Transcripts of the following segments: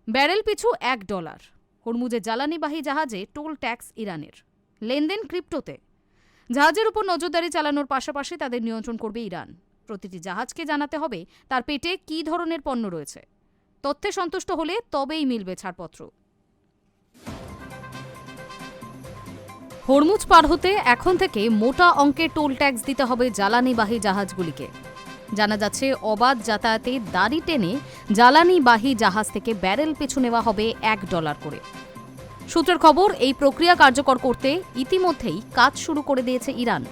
Barrel পিছু $1। হরমুজে জ্বালানিবাহী জাহাজে toll tax ইরানের। লেনদেন ক্রিপ্টোতে। জাহাজের উপর নজরদারি চালানোর পাশাপাশি তাদের নিয়ন্ত্রণ করবে ইরান। প্রতিটি জাহাজকে জানাতে হবে তার পেটে কী ধরনের পণ্য রয়েছে। তথ্যে সন্তুষ্ট হলে তবেই মিলবে ছাড়পত্র। হরমুজ পার হতে এখন থেকে মোটা অঙ্কের টোল ট্যাক্স দিতে হবে জ্বালানিবাহী জাহাজগুলিকে। জানা যাচ্ছে, অবাধ যাতায়াতে দাড়ি টেনে জ্বালানিবাহী জাহাজ থেকে ব্যারেল পিছু নেওয়া হবে $1 করে। সূত্রের খবর, এই প্রক্রিয়া কার্যকর করতে ইতিমধ্যেই কাজ শুরু করে দিয়েছে ইরান।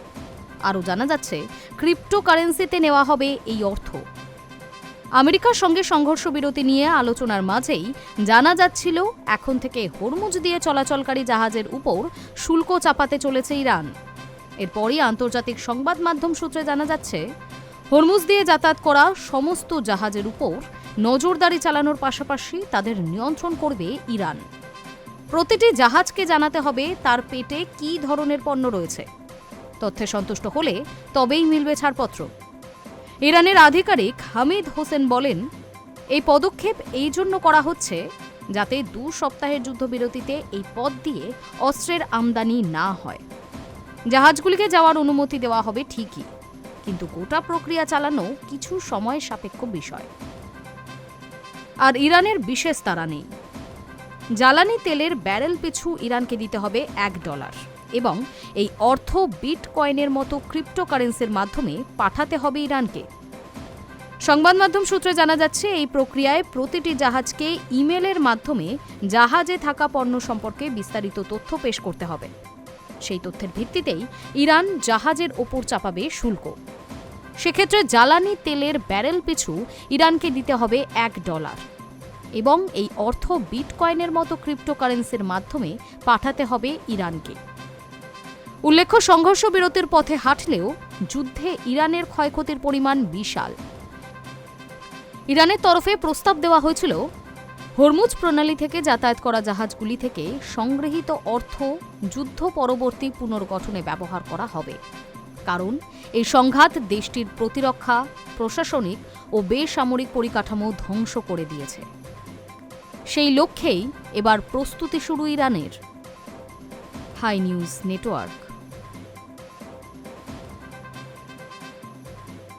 আরও জানা যাচ্ছে, ক্রিপ্টোকারেন্সিতে নেওয়া হবে এই অর্থ। আমেরিকার সঙ্গে সংঘর্ষ বিরতি নিয়ে আলোচনার মাঝেই জানা যাচ্ছিল, এখন থেকে হরমুজ দিয়ে চলাচলকারী জাহাজের উপর শুল্ক চাপাতে চলেছে ইরান। এরপরই আন্তর্জাতিক সংবাদ মাধ্যম সূত্রে জানা যাচ্ছে, হরমুজ দিয়ে যাতায়াত করা সমস্ত জাহাজের উপর নজরদারি চালানোর পাশাপাশি তাদের নিয়ন্ত্রণ করবে ইরান। প্রতিটি জাহাজকে জানাতে হবে তার পেটে কী ধরনের পণ্য রয়েছে। তথ্যে সন্তুষ্ট হলে তবেই মিলবে ছাড়পত্র। ইরানের আধিকারিক হামিদ হোসেন বলেন, এই পদক্ষেপ এই জন্য করা হচ্ছে যাতে 2 সপ্তাহের যুদ্ধবিরতিতে এই পথ দিয়ে অস্ত্রের আমদানি না হয়। জাহাজগুলিকে যাওয়ার অনুমতি দেওয়া হবে ঠিকই, কিন্তু গোটা প্রক্রিয়া চালানো কিছু সময় সাপেক্ষ বিষয়। আর ইরানের বিশেষ তাড়া নেই। জ্বালানি তেলের ব্যারেল পিছু ইরানকে দিতে হবে $1 এবং এই অর্থ বিটকয়েনের মতো ক্রিপ্টোকারেন্সির মাধ্যমে পাঠাতে হবে ইরানকে। সংবাদ মাধ্যম সূত্রে জানা যাচ্ছে, এই প্রক্রিয়ায় প্রতিটি জাহাজকে ইমেলের মাধ্যমে জাহাজে থাকা পণ্য সম্পর্কে বিস্তারিত তথ্য পেশ করতে হবে। সেই তথ্যের ভিত্তিতেই ইরান জাহাজের ওপর চাপাবে শুল্ক। সেক্ষেত্রে জ্বালানি তেলের ব্যারেল পিছু ইরানকে দিতে হবে $1 এবং এই অর্থ বিটকয়েনের মতো ক্রিপ্টোকারেন্সির মাধ্যমে পাঠাতে হবে ইরানকে। উল্লেখ্য, সংঘর্ষ বিরতির পথে হাঁটলেও যুদ্ধে ইরানের ক্ষয়ক্ষতির পরিমাণ বিশাল। ইরানের তরফে প্রস্তাব দেওয়া হয়েছিল, হরমুজ প্রণালী থেকে যাতায়াত করা জাহাজগুলি থেকে সংগৃহীত অর্থ যুদ্ধ পরবর্তী পুনর্গঠনে ব্যবহার করা হবে। কারণ এই সংঘাত দেশটির প্রতিরক্ষা, প্রশাসনিক ও বেসামরিক পরিকাঠামো ধ্বংস করে দিয়েছে। সেই লক্ষ্যেই এবার প্রস্তুতি শুরু ইরানের। Hi news network.